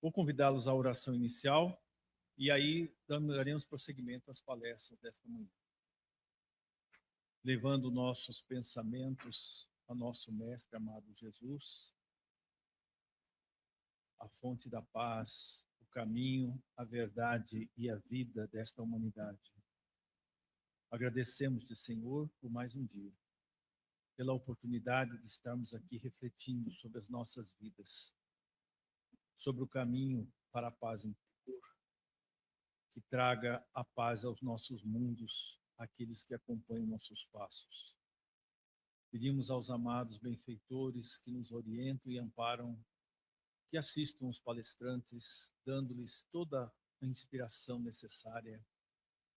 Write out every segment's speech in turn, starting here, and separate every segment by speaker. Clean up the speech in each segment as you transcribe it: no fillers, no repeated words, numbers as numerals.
Speaker 1: Vou convidá-los à oração inicial e aí daremos prosseguimento às palestras desta manhã, levando nossos pensamentos a nosso Mestre amado Jesus, a fonte da paz, o caminho, a verdade e a vida desta humanidade. Agradecemos-te, Senhor, por mais um dia, pela oportunidade de estarmos aqui refletindo sobre as nossas vidas, sobre o caminho para a paz interior, que traga a paz aos nossos mundos, aqueles que acompanham nossos passos. Pedimos aos amados benfeitores que nos orientam e amparam, que assistam os palestrantes, dando-lhes toda a inspiração necessária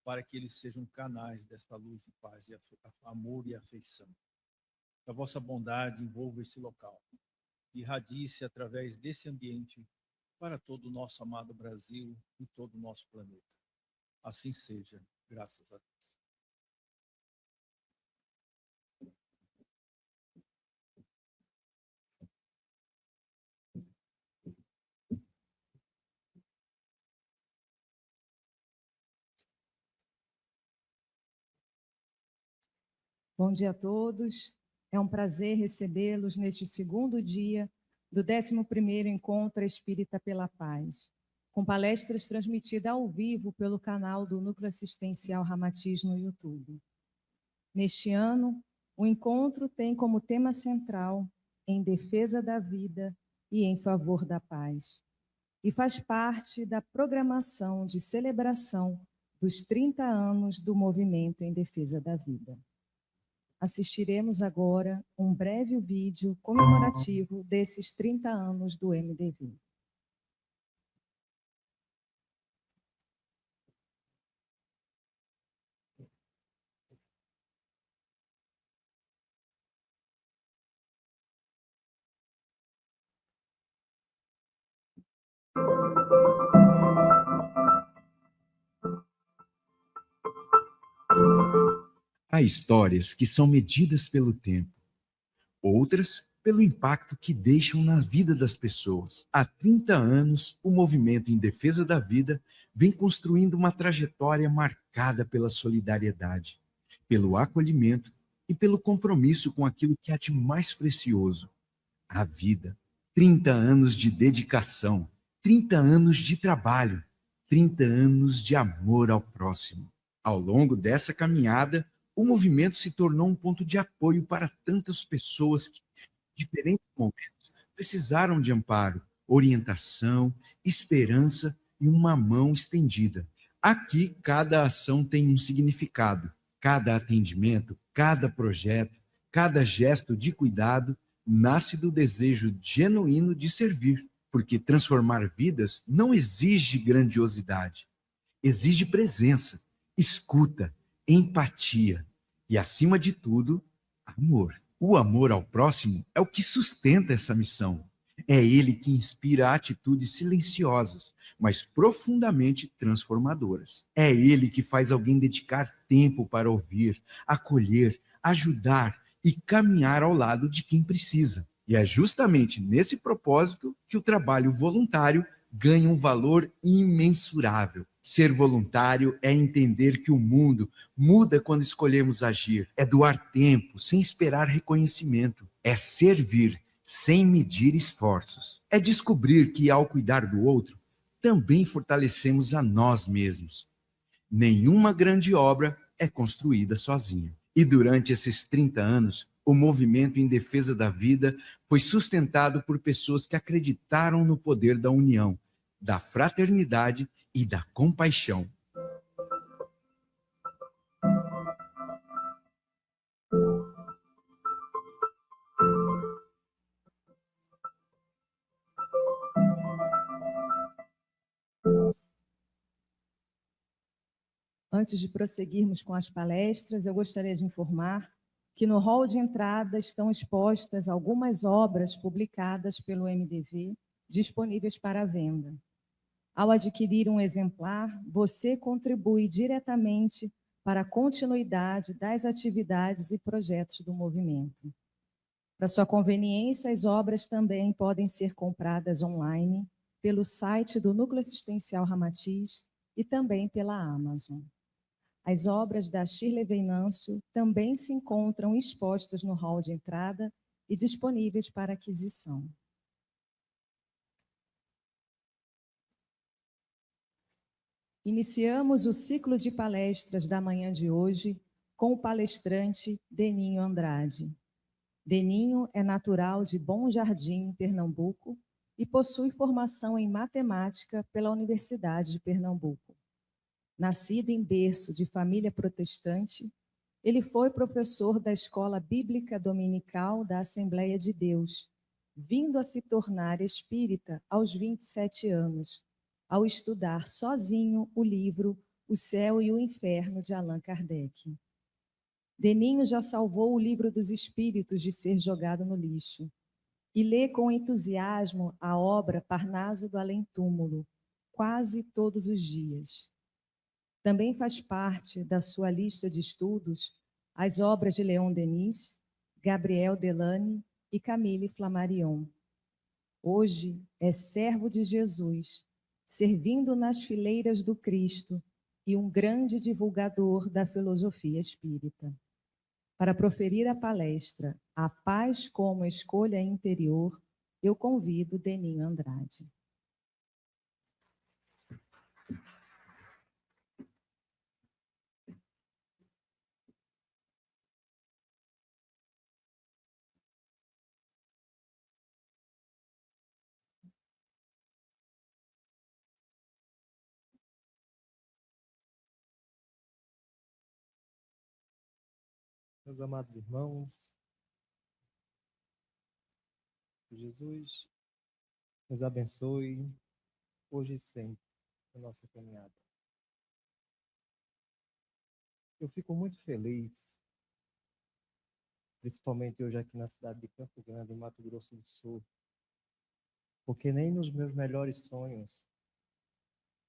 Speaker 1: para que eles sejam canais desta luz de paz, e amor e afeição. Que a vossa bondade envolva esse local, irradie-se através desse ambiente para todo o nosso amado Brasil e todo o nosso planeta. Assim seja, graças a Deus.
Speaker 2: Bom dia a todos. É um prazer recebê-los neste segundo dia do 11º Encontro Espírita pela Paz, com palestras transmitidas ao vivo pelo canal do Núcleo Assistencial Ramatiz no YouTube. Neste ano, o encontro tem como tema central em defesa da vida e em favor da paz, e faz parte da programação de celebração dos 30 anos do Movimento em Defesa da Vida. Assistiremos agora um breve vídeo comemorativo desses 30 anos do MDV.
Speaker 3: Há histórias que são medidas pelo tempo, outras pelo impacto que deixam na vida das pessoas. Há 30 anos, o Movimento em Defesa da Vida vem construindo uma trajetória marcada pela solidariedade, pelo acolhimento e pelo compromisso com aquilo que há de mais precioso, a vida. 30 anos de dedicação, 30 anos de trabalho, 30 anos de amor ao próximo. Ao longo dessa caminhada, o movimento se tornou um ponto de apoio para tantas pessoas que, em diferentes momentos, precisaram de amparo, orientação, esperança e uma mão estendida. Aqui, cada ação tem um significado. Cada atendimento, cada projeto, cada gesto de cuidado nasce do desejo genuíno de servir, porque transformar vidas não exige grandiosidade, exige presença, escuta, empatia e, acima de tudo, amor. O amor ao próximo é o que sustenta essa missão. É ele que inspira atitudes silenciosas, mas profundamente transformadoras. É ele que faz alguém dedicar tempo para ouvir, acolher, ajudar e caminhar ao lado de quem precisa. E é justamente nesse propósito que o trabalho voluntário ganha um valor imensurável. Ser voluntário é entender que o mundo muda quando escolhemos agir. É doar tempo sem esperar reconhecimento. É servir sem medir esforços. É descobrir que, ao cuidar do outro, também fortalecemos a nós mesmos. Nenhuma grande obra é construída sozinha. E durante esses 30 anos, o movimento em defesa da vida foi sustentado por pessoas que acreditaram no poder da união, da fraternidade e da compaixão.
Speaker 2: Antes de prosseguirmos com as palestras, eu gostaria de informar que no hall de entrada estão expostas algumas obras publicadas pelo MDV disponíveis para venda. Ao adquirir um exemplar, você contribui diretamente para a continuidade das atividades e projetos do movimento. Para sua conveniência, as obras também podem ser compradas online pelo site do Núcleo Assistencial Ramatiz e também pela Amazon. As obras da Shirley Venâncio também se encontram expostas no hall de entrada e disponíveis para aquisição. Iniciamos o ciclo de palestras da manhã de hoje com o palestrante Deninho Andrade. Deninho é natural de Bom Jardim, Pernambuco, e possui formação em matemática pela Universidade de Pernambuco. Nascido em berço de família protestante, ele foi professor da Escola Bíblica Dominical da Assembleia de Deus, vindo a se tornar espírita aos 27 anos, ao estudar sozinho o livro O Céu e o Inferno, de Allan Kardec. Deninho já salvou o Livro dos Espíritos de ser jogado no lixo e lê com entusiasmo a obra Parnaso do Além-Túmulo, quase todos os dias. Também faz parte da sua lista de estudos as obras de Leon Denis, Gabriel Delany e Camille Flammarion. Hoje é servo de Jesus, servindo nas fileiras do Cristo e um grande divulgador da filosofia espírita. Para proferir a palestra A Paz como Escolha Interior, eu convido Deninho Andrade.
Speaker 4: Meus amados irmãos, que Jesus nos abençoe hoje e sempre na nossa caminhada. Eu fico muito feliz, principalmente hoje aqui na cidade de Campo Grande, em Mato Grosso do Sul, porque nem nos meus melhores sonhos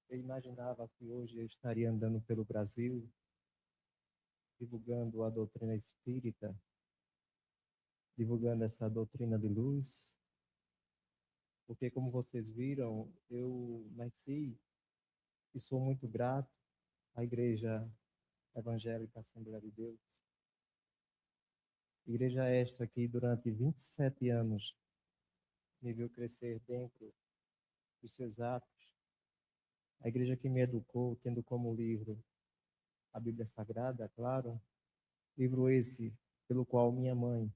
Speaker 4: eu imaginava que hoje eu estaria andando pelo Brasil, divulgando a doutrina espírita, divulgando essa doutrina de luz, porque, como vocês viram, eu nasci e sou muito grato à Igreja Evangélica Assembleia de Deus. Igreja esta que, durante 27 anos, me viu crescer dentro dos seus atos. A igreja que me educou, tendo como livro a Bíblia Sagrada, claro, livro esse pelo qual minha mãe,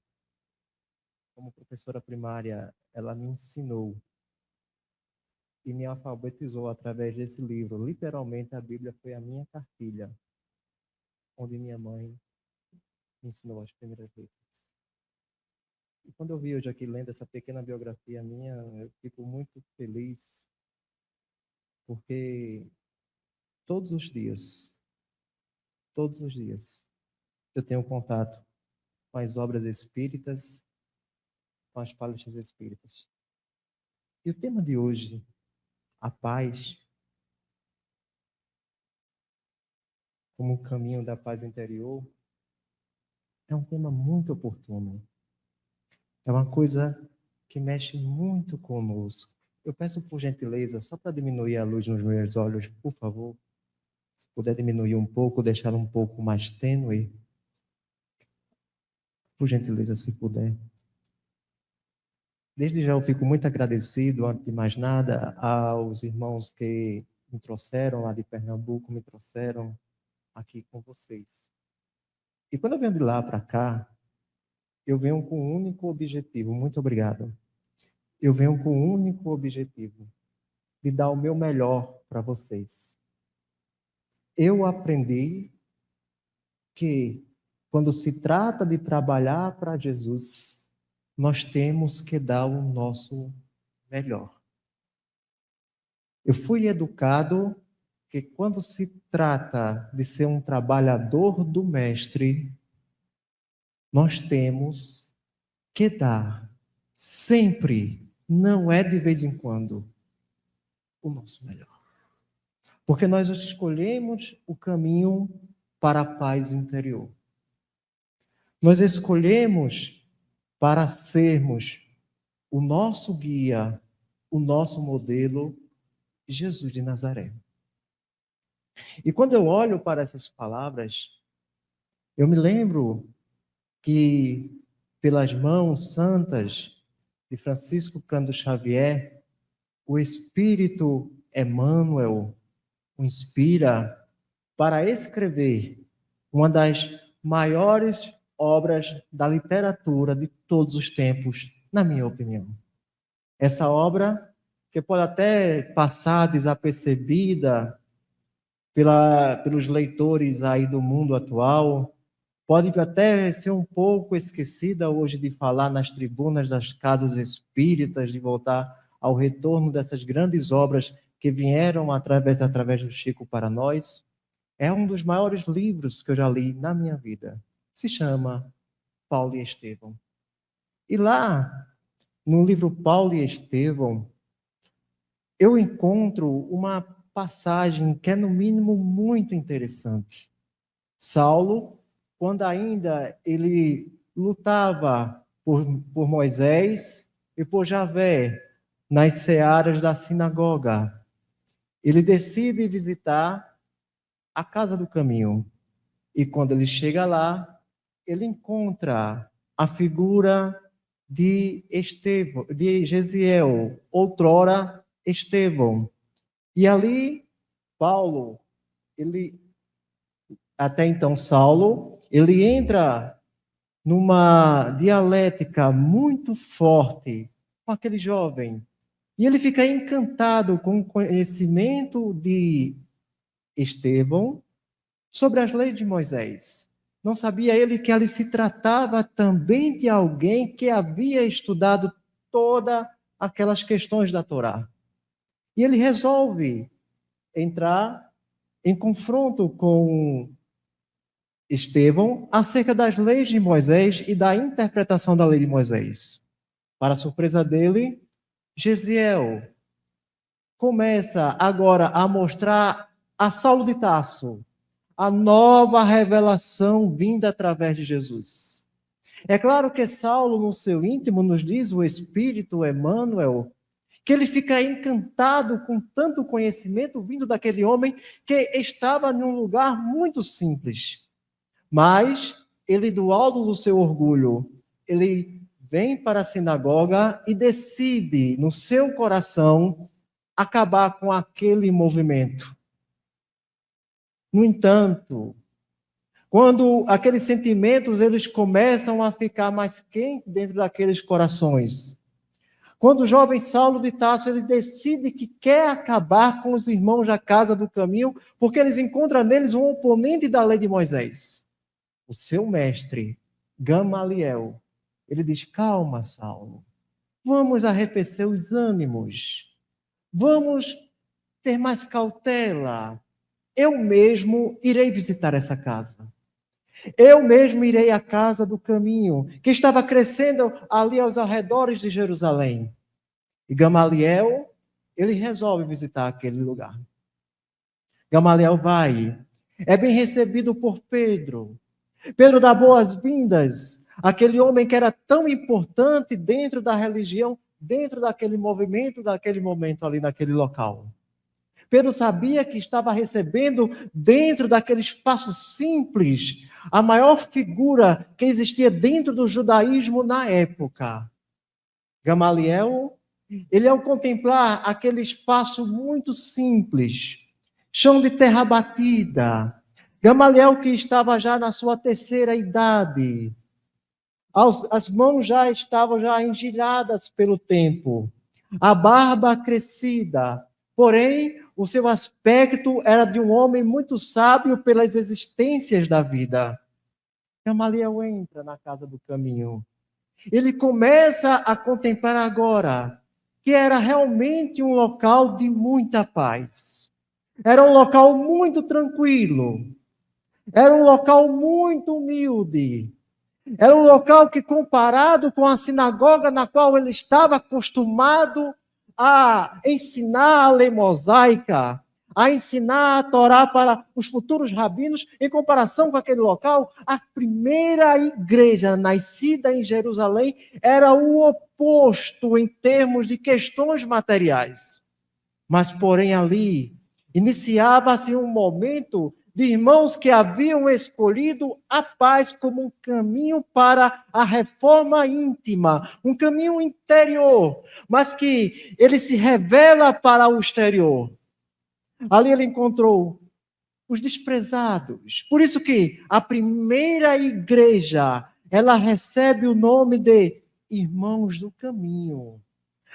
Speaker 4: como professora primária, ela me ensinou e me alfabetizou através desse livro. Literalmente, a Bíblia foi a minha cartilha, onde minha mãe me ensinou as primeiras letras. E quando eu vi hoje aqui lendo essa pequena biografia minha, eu fico muito feliz, porque todos os dias, eu tenho contato com as obras espíritas, com as palestras espíritas. E o tema de hoje, a paz, como o caminho da paz interior, é um tema muito oportuno. É uma coisa que mexe muito conosco. Eu peço por gentileza, só para diminuir a luz nos meus olhos, por favor, se puder diminuir um pouco, deixar um pouco mais tênue, por gentileza, se puder. Desde já eu fico muito agradecido, antes de mais nada, aos irmãos que me trouxeram lá de Pernambuco, me trouxeram aqui com vocês. E quando eu venho de lá para cá, eu venho com um único objetivo. Muito obrigado. Eu venho com um único objetivo, de dar o meu melhor para vocês. Eu aprendi que, quando se trata de trabalhar para Jesus, nós temos que dar o nosso melhor. Eu fui educado que, quando se trata de ser um trabalhador do Mestre, nós temos que dar sempre, não é de vez em quando, o nosso melhor. Porque nós escolhemos o caminho para a paz interior. Nós escolhemos para sermos o nosso guia o nosso modelo, Jesus de Nazaré. E quando eu olho para essas palavras, eu me lembro que, pelas mãos santas de Francisco Cândido Xavier, o Espírito Emmanuel o inspira para escrever uma das maiores obras da literatura de todos os tempos, na minha opinião. Essa obra, que pode até passar desapercebida pelos leitores aí do mundo atual, pode até ser um pouco esquecida hoje de falar nas tribunas das casas espíritas, de voltar ao retorno dessas grandes obras que vieram através do Chico para nós. É um dos maiores livros que eu já li na minha vida. Se chama Paulo e Estevão. E lá, no livro Paulo e Estevão, eu encontro uma passagem que é, no mínimo, muito interessante. Saulo, quando ainda ele lutava por Moisés e por Javé nas searas da sinagoga, ele decide visitar a casa do caminho. E quando ele chega lá, ele encontra a figura de Estevão, de Gesiel, outrora Estevão. E ali, Paulo, até então Saulo, ele entra numa dialética muito forte com aquele jovem. E ele fica encantado com o conhecimento de Estevão sobre as leis de Moisés. Não sabia ele que ali se tratava também de alguém que havia estudado todas aquelas questões da Torá. E ele resolve entrar em confronto com Estevão acerca das leis de Moisés e da interpretação da lei de Moisés. Para a surpresa dele, Gesiel começa agora a mostrar a Saulo de Tarso a nova revelação vinda através de Jesus. É claro que Saulo, no seu íntimo, nos diz o Espírito Emmanuel, que ele fica encantado com tanto conhecimento vindo daquele homem que estava num lugar muito simples. Mas ele, do alto do seu orgulho, ele vem para a sinagoga e decide, no seu coração, acabar com aquele movimento. No entanto, quando aqueles sentimentos eles começam a ficar mais quentes dentro daqueles corações, quando o jovem Saulo de Tarso ele decide que quer acabar com os irmãos da casa do caminho, porque eles encontram neles um oponente da lei de Moisés, o seu mestre, Gamaliel, ele diz: calma, Saulo, vamos arrefecer os ânimos, vamos ter mais cautela. Eu mesmo irei visitar essa casa. Eu mesmo irei à casa do caminho, que estava crescendo ali aos arredores de Jerusalém. E Gamaliel, ele resolve visitar aquele lugar. Gamaliel vai, é bem recebido por Pedro. Pedro dá boas-vindas àquele homem que era tão importante dentro da religião, dentro daquele movimento, daquele momento ali naquele local. Pedro sabia que estava recebendo, dentro daquele espaço simples, a maior figura que existia dentro do judaísmo na época. Gamaliel, ele ao contemplar aquele espaço muito simples, chão de terra batida, Gamaliel que estava já na sua terceira idade, as mãos já estavam engilhadas pelo tempo, a barba crescida, porém, o seu aspecto era de um homem muito sábio pelas existências da vida. Gamaliel entra na casa do caminho. Ele começa a contemplar agora que era realmente um local de muita paz. Era um local muito tranquilo. Era um local muito humilde. Era um local que, comparado com a sinagoga na qual ele estava acostumado a ensinar a lei mosaica, a ensinar a Torá para os futuros rabinos, em comparação com aquele local, a primeira igreja nascida em Jerusalém era o oposto em termos de questões materiais. Mas, porém, ali iniciava-se um momento de irmãos que haviam escolhido a paz como um caminho para a reforma íntima, um caminho interior, mas que ele se revela para o exterior. Ali ele encontrou os desprezados. Por isso que a primeira igreja, ela recebe o nome de Irmãos do Caminho.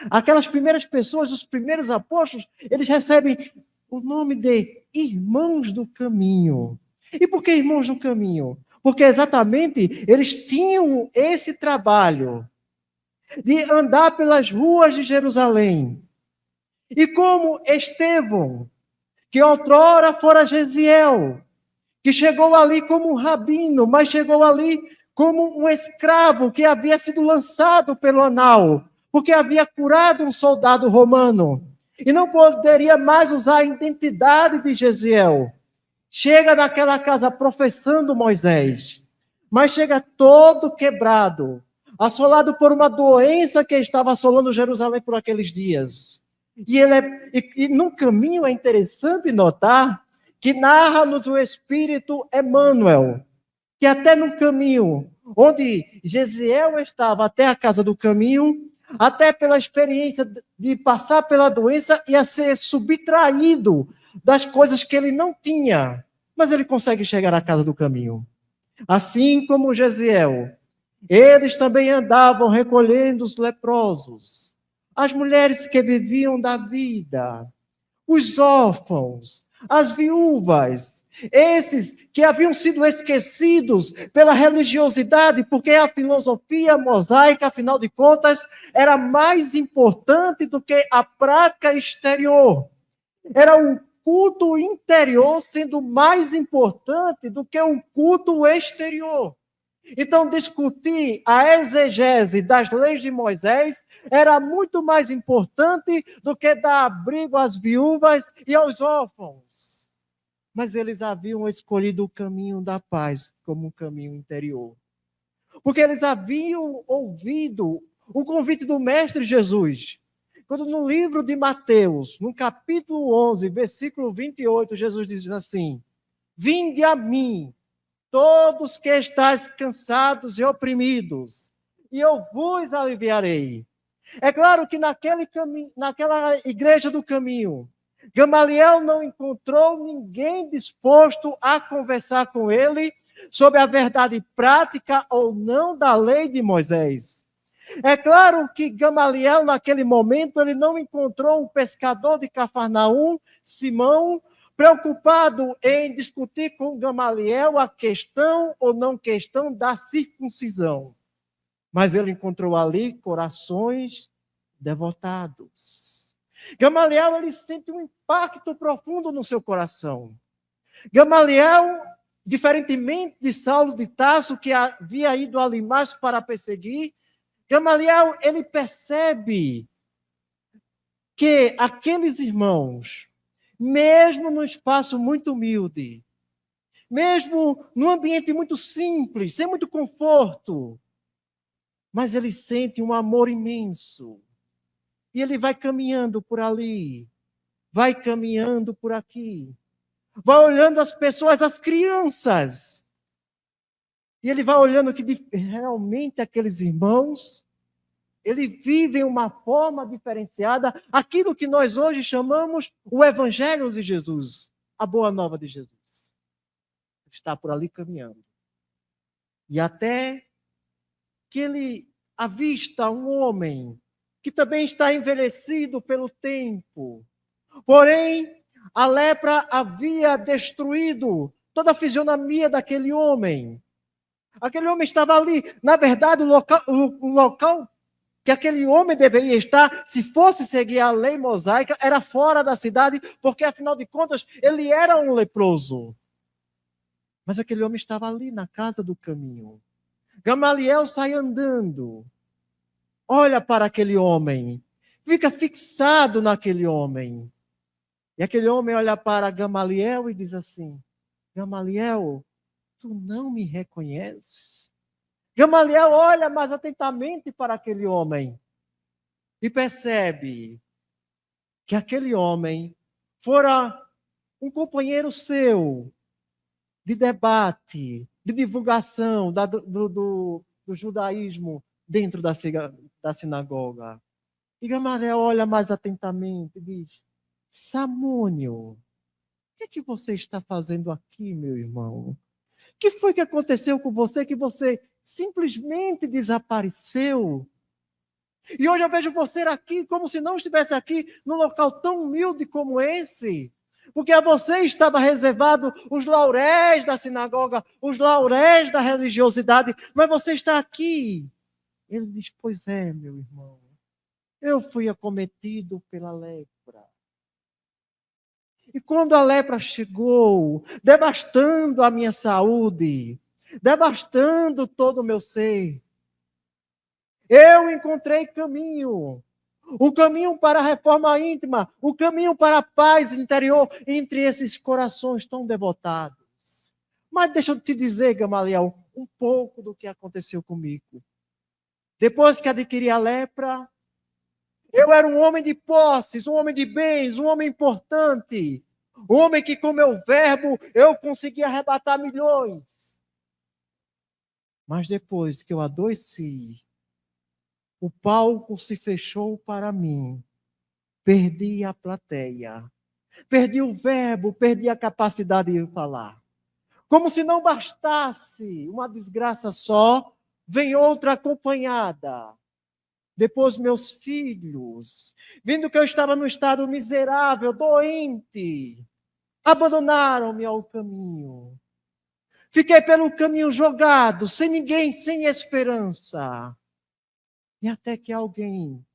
Speaker 4: Aquelas primeiras pessoas, os primeiros apóstolos, eles recebem o nome de Irmãos do Caminho. E por que Irmãos do Caminho? Porque exatamente eles tinham esse trabalho de andar pelas ruas de Jerusalém. E como Estevão, que outrora fora Gesiel, que chegou ali como um rabino, mas chegou ali como um escravo que havia sido lançado pelo anal, porque havia curado um soldado romano, e não poderia mais usar a identidade de Gesiel. Chega naquela casa professando Moisés, mas chega todo quebrado, assolado por uma doença que estava assolando Jerusalém por aqueles dias. E no caminho é interessante notar que narra-nos o Espírito Emmanuel, que até no caminho onde Gesiel estava até a casa do caminho, até pela experiência de passar pela doença, ia ser subtraído das coisas que ele não tinha, mas ele consegue chegar à casa do caminho. Assim como Gesiel, eles também andavam recolhendo os leprosos, as mulheres que viviam da vida, os órfãos, as viúvas, esses que haviam sido esquecidos pela religiosidade, porque a filosofia mosaica, afinal de contas, era mais importante do que a prática exterior. Era o culto interior sendo mais importante do que o culto exterior. Então, discutir a exegese das leis de Moisés era muito mais importante do que dar abrigo às viúvas e aos órfãos. Mas eles haviam escolhido o caminho da paz como um caminho interior. Porque eles haviam ouvido o convite do Mestre Jesus. Quando no livro de Mateus, no capítulo 11, versículo 28, Jesus diz assim: "Vinde a mim, todos que estáis cansados e oprimidos, e eu vos aliviarei." É claro que naquela igreja do caminho, Gamaliel não encontrou ninguém disposto a conversar com ele sobre a verdade prática ou não da lei de Moisés. É claro que Gamaliel, naquele momento, ele não encontrou o pescador de Cafarnaum, Simão, preocupado em discutir com Gamaliel a questão ou não questão da circuncisão. Mas ele encontrou ali corações devotados. Gamaliel, ele sente um impacto profundo no seu coração. Gamaliel, diferentemente de Saulo de Tarso, que havia ido ali mais para perseguir, Gamaliel, ele percebe que aqueles irmãos, mesmo num espaço muito humilde, mesmo num ambiente muito simples, sem muito conforto, mas ele sente um amor imenso. E ele vai caminhando por ali, vai caminhando por aqui, vai olhando as pessoas, as crianças. E ele vai olhando que realmente aqueles irmãos, eles vivem uma forma diferenciada, aquilo que nós hoje chamamos o Evangelho de Jesus, a Boa Nova de Jesus. Está por ali caminhando. E até que ele avista um homem que também está envelhecido pelo tempo. Porém, a lepra havia destruído toda a fisionomia daquele homem. Aquele homem estava ali. Na verdade, o local que aquele homem deveria estar, se fosse seguir a lei mosaica, era fora da cidade, porque, afinal de contas, ele era um leproso. Mas aquele homem estava ali na casa do caminho. Gamaliel sai andando, olha para aquele homem, fica fixado naquele homem. E aquele homem olha para Gamaliel e diz assim: Gamaliel, tu não me reconheces? Gamaliel olha mais atentamente para aquele homem e percebe que aquele homem fora um companheiro seu de debate, de divulgação do judaísmo dentro da sinagoga. E Gamaliel olha mais atentamente e diz: Samônio, o que você está fazendo aqui, meu irmão? O que foi que aconteceu com você que você simplesmente desapareceu? E hoje eu vejo você aqui como se não estivesse aqui num local tão humilde como esse. Porque a você estava reservado os lauréis da sinagoga, os lauréis da religiosidade, mas você está aqui. Ele diz: pois é, meu irmão, eu fui acometido pela lepra. E quando a lepra chegou, devastando a minha saúde, devastando todo o meu ser, eu encontrei caminho. O caminho para a reforma íntima, o caminho para a paz interior entre esses corações tão devotados. Mas deixa eu te dizer, Gamaliel, um pouco do que aconteceu comigo. Depois que adquiri a lepra, eu era um homem de posses, um homem de bens, um homem importante. Um homem que com meu verbo eu conseguia arrebatar milhões. Mas depois que eu adoeci, o palco se fechou para mim. Perdi a plateia. Perdi o verbo, perdi a capacidade de falar. Como se não bastasse uma desgraça só, vem outra acompanhada. Depois meus filhos, vendo que eu estava num estado miserável, doente, abandonaram-me ao caminho. Fiquei pelo caminho jogado, sem ninguém, sem esperança. E até que alguém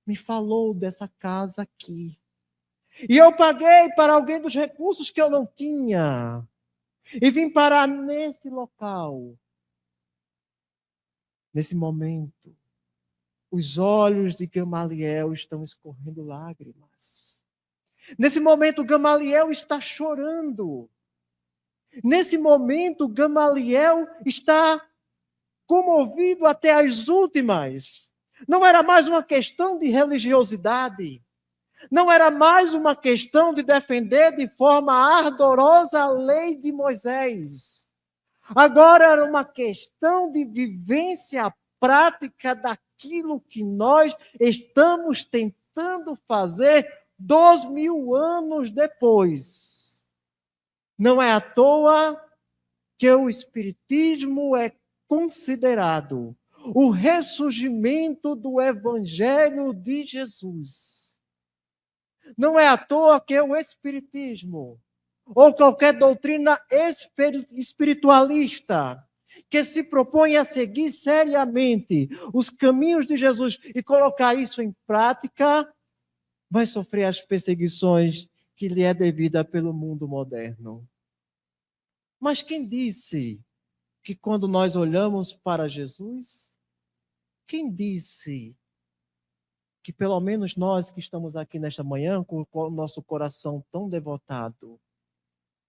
Speaker 4: me falou dessa casa aqui. E eu paguei para alguém dos recursos que eu não tinha. E vim parar nesse local. Nesse momento, os olhos de Gamaliel estão escorrendo lágrimas. Nesse momento, Gamaliel está chorando. Nesse momento, Gamaliel está comovido até as últimas. Não era mais uma questão de religiosidade. Não era mais uma questão de defender de forma ardorosa a lei de Moisés. Agora era uma questão de vivência prática daquilo que nós estamos tentando fazer 2000 anos depois. Não é à toa que o Espiritismo é considerado o ressurgimento do Evangelho de Jesus. Não é à toa que o Espiritismo, ou qualquer doutrina espiritualista, que se propõe a seguir seriamente os caminhos de Jesus e colocar isso em prática, vai sofrer as perseguições que lhe é devida pelo mundo moderno. Mas quem disse que quando nós olhamos para Jesus, quem disse que pelo menos nós que estamos aqui nesta manhã com o nosso coração tão devotado,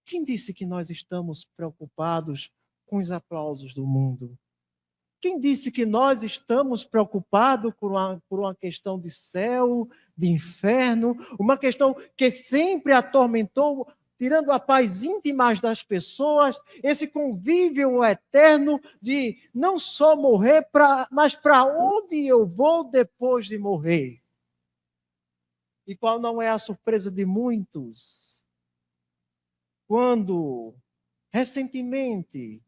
Speaker 4: quem disse que nós estamos preocupados com os aplausos do mundo? Quem disse que nós estamos preocupados por uma questão de céu, de inferno, uma questão que sempre atormentou, tirando a paz íntima das pessoas, esse convívio eterno de não só morrer, mas para onde eu vou depois de morrer? E qual não é a surpresa de muitos? Quando, recentemente,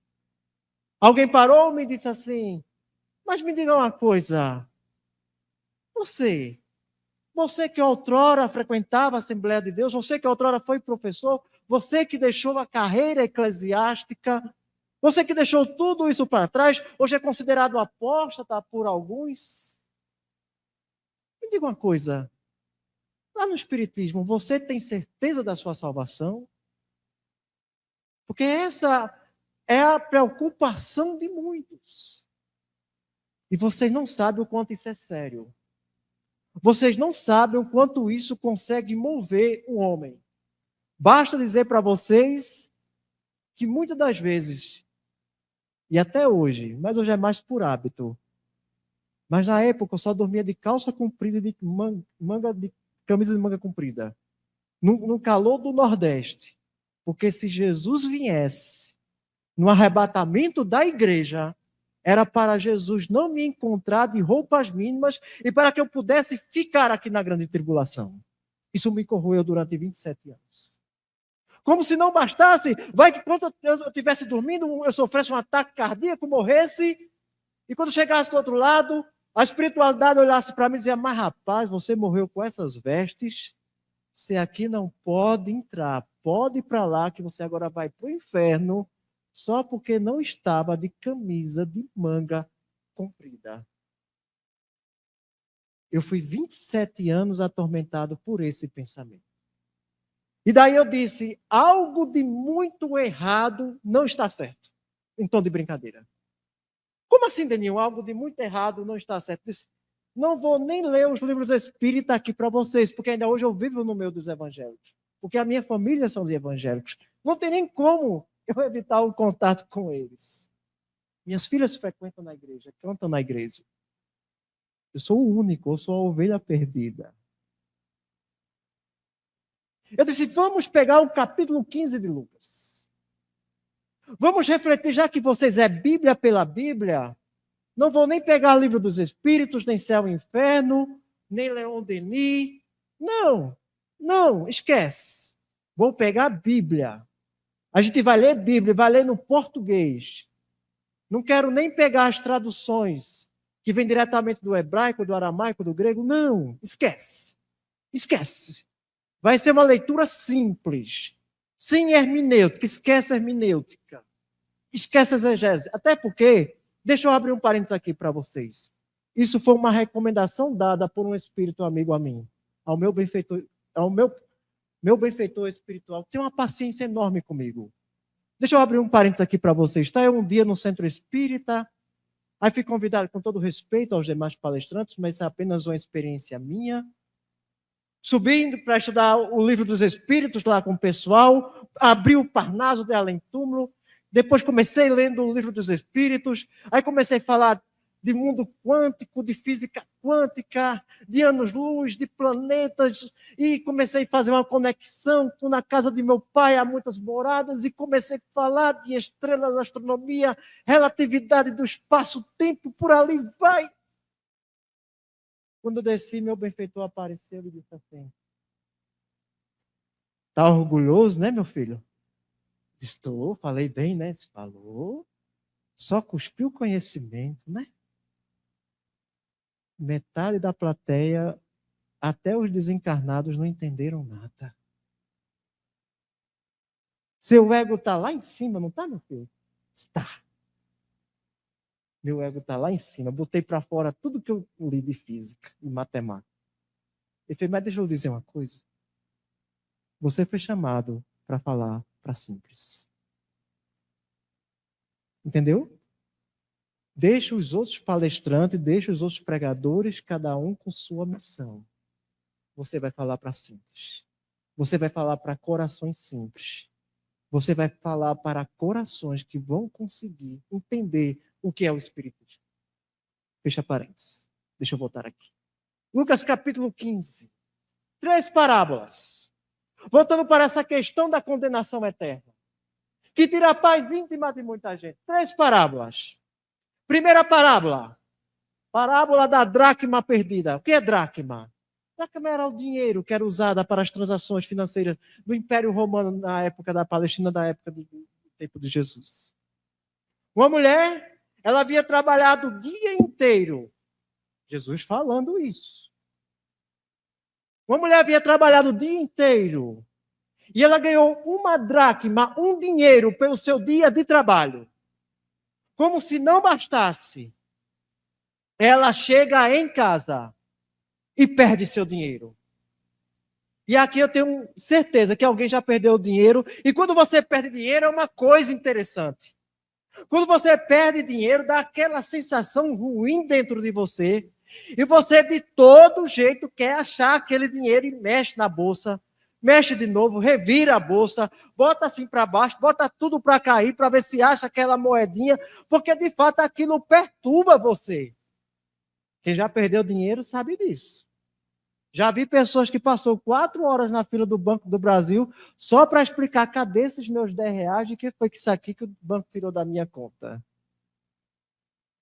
Speaker 4: alguém parou e me disse assim: mas me diga uma coisa, você que outrora frequentava a Assembleia de Deus, você que outrora foi professor, você que deixou a carreira eclesiástica, você que deixou tudo isso para trás, hoje é considerado apóstata por alguns. Me diga uma coisa, lá no Espiritismo, você tem certeza da sua salvação? Porque essa é a preocupação de muitos. E vocês não sabem o quanto isso é sério. Vocês não sabem o quanto isso consegue mover o homem. Basta dizer para vocês que muitas das vezes, e até hoje, mas hoje é mais por hábito, mas na época eu só dormia de calça comprida e de camisa de manga comprida. No calor do Nordeste. Porque se Jesus viesse no arrebatamento da igreja, era para Jesus não me encontrar de roupas mínimas e para que eu pudesse ficar aqui na grande tribulação. Isso me corroeu durante 27 anos. Como se não bastasse, vai que quando eu estivesse dormindo, eu sofresse um ataque cardíaco, morresse, e quando chegasse do outro lado, a espiritualidade olhasse para mim e dizia, mas rapaz, você morreu com essas vestes, você aqui não pode entrar, pode ir para lá, que você agora vai para o inferno, só porque não estava de camisa de manga comprida. Eu fui 27 anos atormentado por esse pensamento. E daí eu disse, algo de muito errado não está certo. Em tom de brincadeira. Como assim, Denil? Algo de muito errado não está certo. Disse, não vou nem ler os livros espíritas aqui para vocês, porque ainda hoje eu vivo no meio dos evangélicos. Porque a minha família são de evangélicos. Não tem nem como eu evitar o contato com eles. Minhas filhas frequentam na igreja, cantam na igreja. Eu sou o único, eu sou a ovelha perdida. Eu disse, vamos pegar o capítulo 15 de Lucas. Vamos refletir, já que vocês é Bíblia pela Bíblia, não vou nem pegar o livro dos Espíritos, nem Céu e Inferno, nem Leon Denis. Não, esquece. Vou pegar a Bíblia. A gente vai ler Bíblia, vai ler no português. Não quero nem pegar as traduções que vêm diretamente do hebraico, do aramaico, do grego. Não, esquece. Esquece. Vai ser uma leitura simples, sem hermenêutica. Esquece a hermenêutica. Esquece a exegese. Até porque, deixa eu abrir um parênteses aqui para vocês. Isso foi uma recomendação dada por um espírito amigo a mim, ao meu benfeitor, meu benfeitor espiritual, que tem uma paciência enorme comigo. Deixa eu abrir um parênteses aqui para vocês. Está eu um dia no centro espírita, aí fui convidado com todo respeito aos demais palestrantes, mas isso é apenas uma experiência minha. Subindo para estudar o livro dos Espíritos lá com o pessoal, abri o Parnaso de Além Túmulo, depois comecei lendo o livro dos Espíritos, aí comecei a falar de mundo quântico, de física quântica, de anos-luz, de planetas, e comecei a fazer uma conexão com na casa de meu pai há muitas moradas, e comecei a falar de estrelas, astronomia, relatividade do espaço-tempo, por ali vai. Quando eu desci, meu benfeitor apareceu e disse assim, tá orgulhoso, né, meu filho? Estou, falei bem, né? Você falou, só cuspiu o conhecimento, né? Metade da plateia, até os desencarnados, não entenderam nada. Seu ego está lá em cima, não está, meu filho? Está. Meu ego está lá em cima. Botei para fora tudo que eu li de física e matemática. Ele fez, mas deixa eu dizer uma coisa. Você foi chamado para falar para simples. Entendeu? Deixa os outros palestrantes, deixa os outros pregadores, cada um com sua missão. Você vai falar para simples. Você vai falar para corações simples. Você vai falar para corações que vão conseguir entender o que é o Espiritismo. Fecha parênteses. Deixa eu voltar aqui. Lucas capítulo 15. 3 parábolas. Voltando para essa questão da condenação eterna. Que tira a paz íntima de muita gente. 3 parábolas. Primeira parábola. Parábola da dracma perdida. O que é dracma? Dracma era o dinheiro que era usado para as transações financeiras do Império Romano na época da Palestina, da época do tempo de Jesus. Uma mulher, ela havia trabalhado o dia inteiro. Jesus falando isso. Uma mulher havia trabalhado o dia inteiro. E ela ganhou uma dracma, um dinheiro, pelo seu dia de trabalho. Como se não bastasse. Ela chega em casa e perde seu dinheiro. E aqui eu tenho certeza que alguém já perdeu o dinheiro. E quando você perde dinheiro é uma coisa interessante. Quando você perde dinheiro, dá aquela sensação ruim dentro de você.
Speaker 5: E você, de todo jeito, quer achar aquele dinheiro e mexe na bolsa, mexe de novo, revira a bolsa, bota assim para baixo, bota tudo para cair, para ver se acha aquela moedinha, porque de fato aquilo perturba você. Quem já perdeu dinheiro sabe disso. Já vi pessoas que passou 4 horas na fila do Banco do Brasil só para explicar, cadê esses meus R$10? De que foi que isso aqui que o banco tirou da minha conta?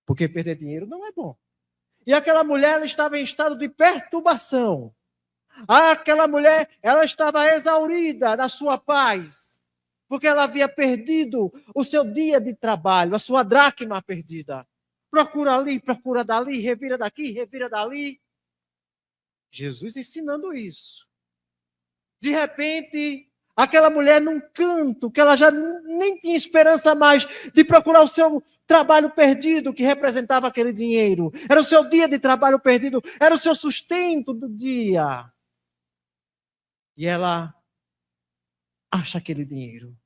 Speaker 5: Porque perder dinheiro não é bom. E aquela mulher, ela estava em estado de perturbação. Aquela mulher, ela estava exaurida da sua paz, porque ela havia perdido o seu dia de trabalho, a sua dracma perdida. Procura ali, procura dali, revira daqui, revira dali. Jesus ensinando isso. De repente, aquela mulher num canto, que ela já nem tinha esperança mais de procurar o seu trabalho perdido, que representava aquele dinheiro. Era o seu dia de trabalho perdido, era o seu sustento do dia. E ela acha aquele dinheiro.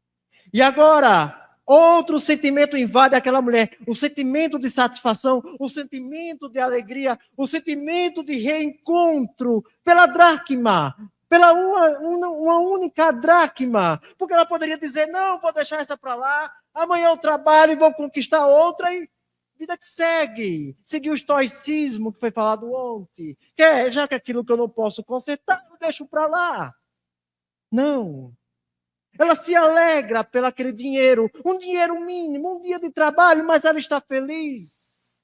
Speaker 5: E agora, outro sentimento invade aquela mulher, o sentimento de satisfação, o sentimento de alegria, o sentimento de reencontro pela dracma, pela uma única dracma, porque ela poderia dizer, não, vou deixar essa para lá, amanhã eu trabalho e vou conquistar outra, e vida que segue. Seguir o estoicismo que foi falado ontem, já que aquilo que eu não posso consertar, eu deixo para lá. Não. Ela se alegra pelo aquele dinheiro, um dinheiro mínimo, um dia de trabalho, mas ela está feliz.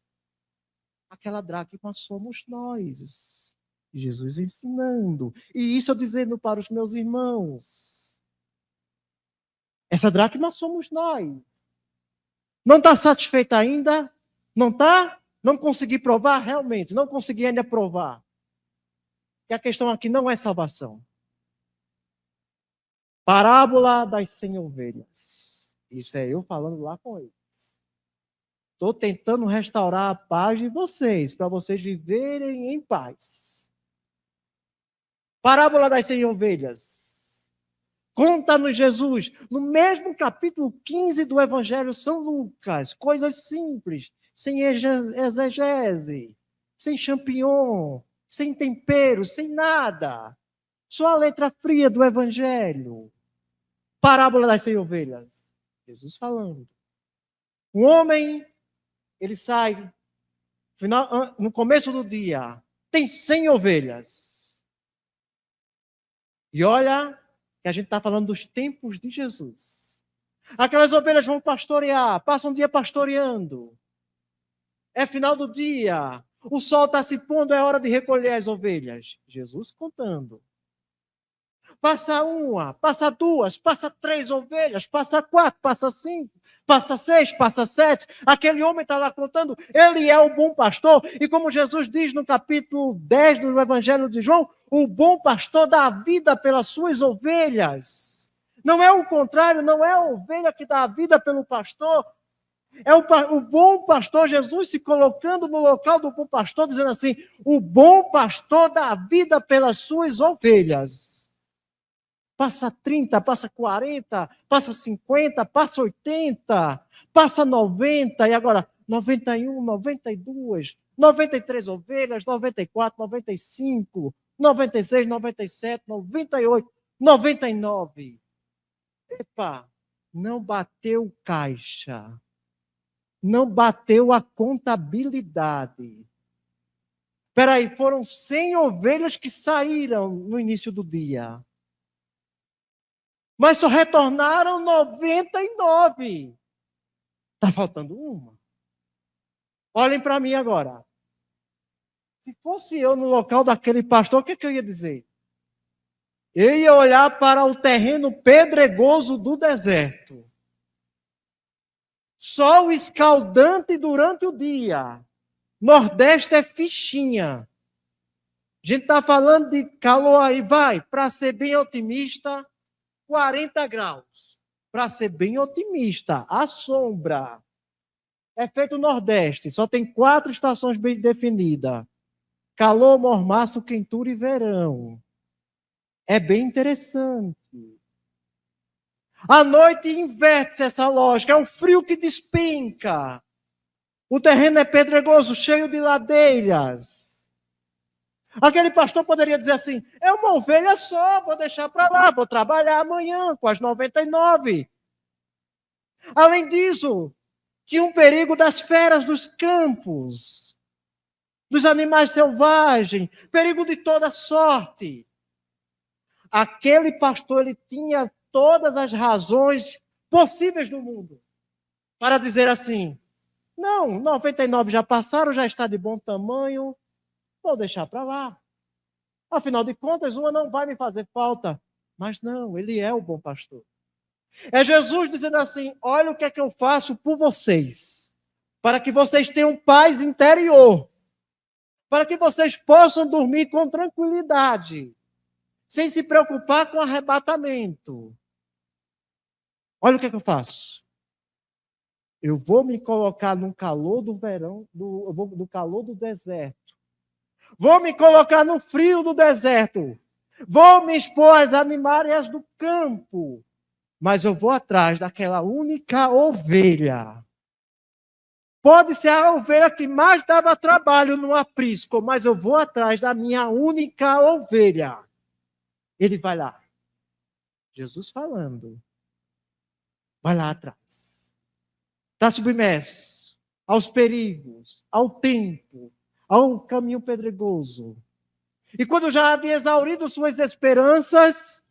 Speaker 5: Aquela dracma somos nós. Jesus ensinando. E isso eu dizendo para os meus irmãos. Essa dracma somos nós. Não está satisfeita ainda? Não está? Não consegui provar? Realmente, não consegui ainda provar. E a questão aqui não é salvação. Parábola das 100 ovelhas. Isso é eu falando lá com eles. Estou tentando restaurar a paz de vocês, para vocês viverem em paz. Parábola das 100 ovelhas. Conta-nos Jesus, no mesmo capítulo 15 do Evangelho São Lucas, coisas simples, sem exegese, sem champignon, sem tempero, sem nada. Só a letra fria do Evangelho. Parábola das 100 ovelhas. Jesus falando. Um homem, ele sai no começo do dia, tem 100 ovelhas. E olha que a gente está falando dos tempos de Jesus. Aquelas ovelhas vão pastorear, passam um dia pastoreando. É final do dia, o sol está se pondo, é hora de recolher as ovelhas. Jesus contando. Passa uma, passa duas, passa 3 ovelhas, passa 4, passa 5, passa 6, passa 7. Aquele homem está lá contando, ele é o bom pastor. E como Jesus diz no capítulo 10 do Evangelho de João, o bom pastor dá a vida pelas suas ovelhas. Não é o contrário, não é a ovelha que dá a vida pelo pastor. É o bom pastor, Jesus se colocando no local do bom pastor, dizendo assim, o bom pastor dá a vida pelas suas ovelhas. Passa 30, passa 40, passa 50, passa 80, passa 90, e agora 91, 92, 93 ovelhas, 94, 95, 96, 97, 98, 99. Epa, não bateu caixa. Não bateu a contabilidade. Espera aí, foram 100 ovelhas que saíram no início do dia. Mas só retornaram 99. Está faltando uma. Olhem para mim agora. Se fosse eu no local daquele pastor, o que eu ia dizer? Eu ia olhar para o terreno pedregoso do deserto. Sol escaldante durante o dia. Nordeste é fichinha. A gente está falando de calor aí, vai, para ser bem otimista, 40 graus. Para ser bem otimista, a sombra. É feito Nordeste, só tem 4 estações bem definidas. Calor, mormaço, quentura e verão. É bem interessante. À noite inverte-se essa lógica, é um frio que despenca. O terreno é pedregoso, cheio de ladeiras. Aquele pastor poderia dizer assim, é uma ovelha só, vou deixar para lá, vou trabalhar amanhã com as 99. Além disso, tinha um perigo das feras dos campos, dos animais selvagens, perigo de toda sorte. Aquele pastor, ele tinha todas as razões possíveis do mundo para dizer assim, não, 99 já passaram, já está de bom tamanho, vou deixar para lá. Afinal de contas, uma não vai me fazer falta. Mas não, ele é o bom pastor. É Jesus dizendo assim, olha o que é que eu faço por vocês, para que vocês tenham paz interior, para que vocês possam dormir com tranquilidade, sem se preocupar com arrebatamento. Olha o que é que eu faço. Eu vou me colocar no calor do verão, no calor do deserto. Vou me colocar no frio do deserto. Vou me expor às animárias do campo. Mas eu vou atrás daquela única ovelha. Pode ser a ovelha que mais dava trabalho no aprisco, mas eu vou atrás da minha única ovelha. Ele vai lá. Jesus falando. Vai lá atrás. Está submerso aos perigos, ao tempo, ao caminho pedregoso. E quando já havia exaurido suas esperanças,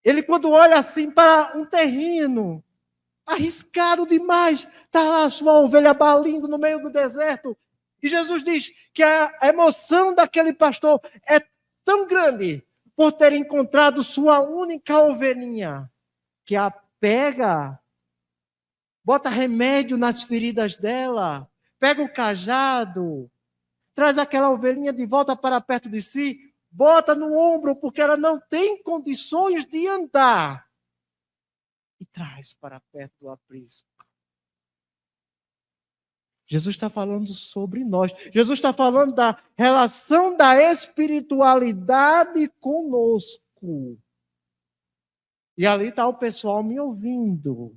Speaker 5: ele quando olha assim para um terreno arriscado demais, está lá a sua ovelha balindo no meio do deserto, e Jesus diz que a emoção daquele pastor é tão grande por ter encontrado sua única ovelhinha, que a pega, bota remédio nas feridas dela, pega o cajado, traz aquela ovelhinha de volta para perto de si, bota no ombro, porque ela não tem condições de andar, e traz para perto do aprisco. Jesus está falando sobre nós. Jesus está falando da relação da espiritualidade conosco. E ali está o pessoal me ouvindo.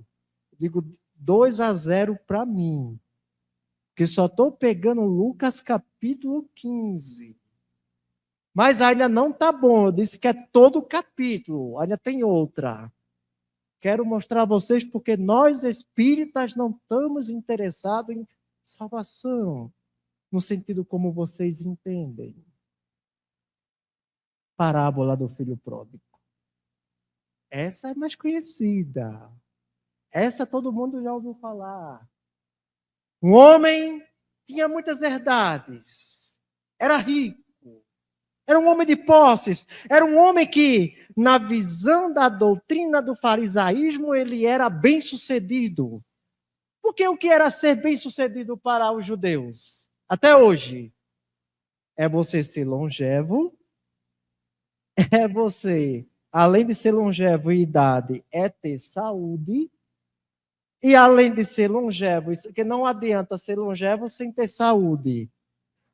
Speaker 5: Digo 2-0 para mim. Que só estou pegando Lucas capítulo 15. Mas ainda não está bom. Eu disse que é todo o capítulo. Ainda tem outra. Quero mostrar a vocês porque nós espíritas não estamos interessados em salvação, no sentido como vocês entendem. Parábola do filho pródigo. Essa é mais conhecida. Essa todo mundo já ouviu falar. Um homem tinha muitas herdades. Era rico. Era um homem de posses. Era um homem que, na visão da doutrina do farisaísmo, ele era bem-sucedido. Porque o que era ser bem-sucedido para os judeus? Até hoje. É você ser longevo. É você, além de ser longevo e idade, é ter saúde. E além de ser longevo, isso que não adianta ser longevo sem ter saúde.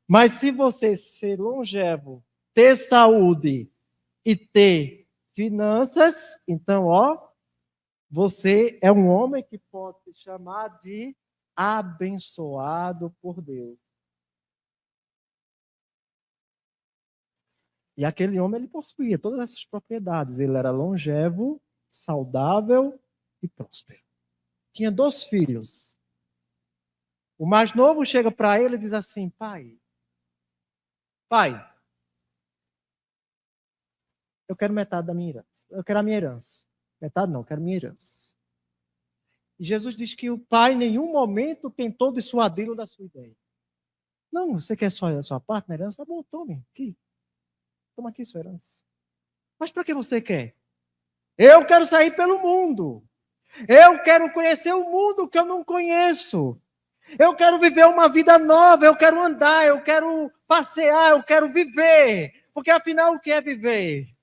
Speaker 5: Mas se você ser longevo, ter saúde e ter finanças, então, ó, você é um homem que pode se chamar de abençoado por Deus. E aquele homem, ele possuía todas essas propriedades. Ele era longevo, saudável e próspero. Tinha 2 filhos. O mais novo chega para ele e diz assim, pai, eu quero metade da minha herança. Eu quero a minha herança. Metade não, eu quero a minha herança. E Jesus diz que o pai em nenhum momento tentou dissuadi-lo da sua ideia. Não, você quer só a sua parte na herança? Tá bom, tome aqui. Toma aqui sua herança. Mas para que você quer? Eu quero sair pelo mundo. Eu quero conhecer o mundo que eu não conheço. Eu quero viver uma vida nova, eu quero andar, eu quero passear, eu quero viver. Porque afinal, o que é viver?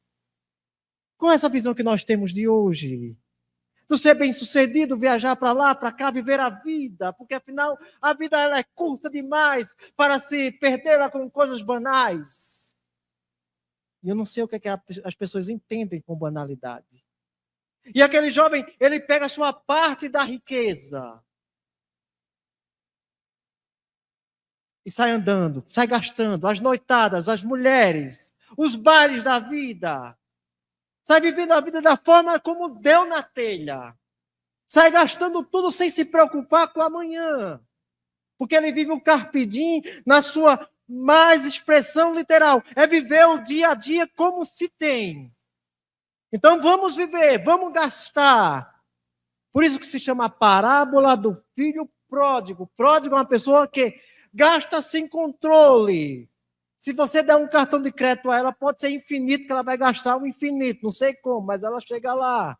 Speaker 5: Com essa visão que nós temos de hoje, do ser bem-sucedido, viajar para lá, para cá, viver a vida, porque afinal a vida ela é curta demais para se perdê-la com coisas banais. E eu não sei o que as pessoas entendem com banalidade. E aquele jovem, ele pega a sua parte da riqueza. e sai andando, sai gastando, as noitadas, as mulheres, os bailes da vida. Sai vivendo a vida da forma como deu na telha. Sai gastando tudo sem se preocupar com amanhã. Porque ele vive o carpe diem na sua mais expressão literal. É viver o dia a dia como se tem. Então vamos viver, vamos gastar. Por isso que se chama a parábola do filho pródigo. Pródigo é uma pessoa que gasta sem controle. Se você der um cartão de crédito a ela, pode ser infinito, que ela vai gastar um infinito. Não sei como, mas ela chega lá.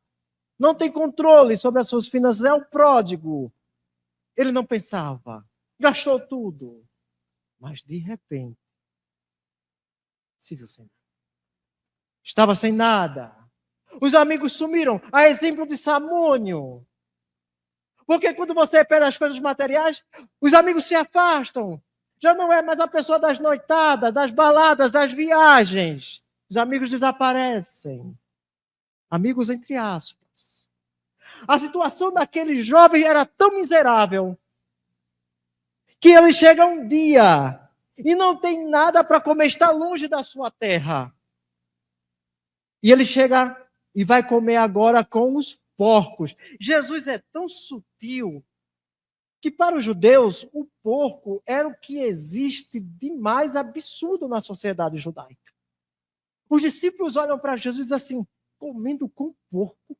Speaker 5: Não tem controle sobre as suas finanças. É o pródigo. Ele não pensava. Gastou tudo. Mas, de repente, se viu sem nada. Estava sem nada. Os amigos sumiram. A exemplo de Samônio. Porque quando você perde as coisas materiais, os amigos se afastam. Já não é mais a pessoa das noitadas, das baladas, das viagens. Os amigos desaparecem. Amigos entre aspas. A situação daquele jovem era tão miserável que ele chega um dia e não tem nada para comer, está longe da sua terra. E ele chega e vai comer agora com os porcos. Jesus é tão sutil que para os judeus o porco era o que existe de mais absurdo na sociedade judaica. Os discípulos olham para Jesus e dizem assim, comendo com porco.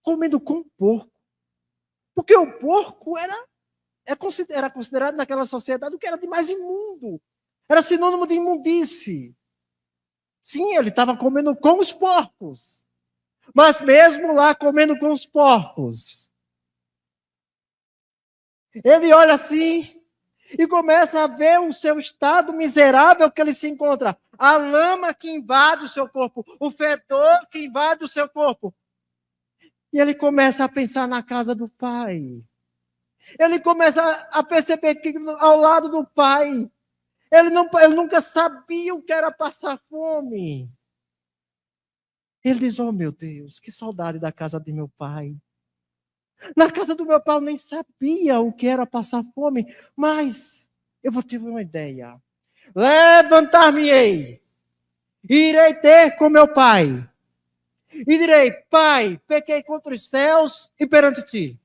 Speaker 5: Comendo com porco. Porque o porco era considerado naquela sociedade o que era de mais imundo. Era sinônimo de imundície. Sim, ele estava comendo com os porcos. Mas mesmo lá comendo com os porcos, ele olha assim e começa a ver o seu estado miserável que ele se encontra. A lama que invade o seu corpo, o fedor que invade o seu corpo. E ele começa a pensar na casa do Pai. Ele começa a perceber que ao lado do Pai, ele nunca sabia o que era passar fome. Ele diz, oh meu Deus, que saudade da casa de meu pai. Na casa do meu pai eu nem sabia o que era passar fome, mas eu vou ter uma ideia. Levantar-me-ei, irei ter com meu pai, e direi, Pai, pequei contra os céus e perante ti.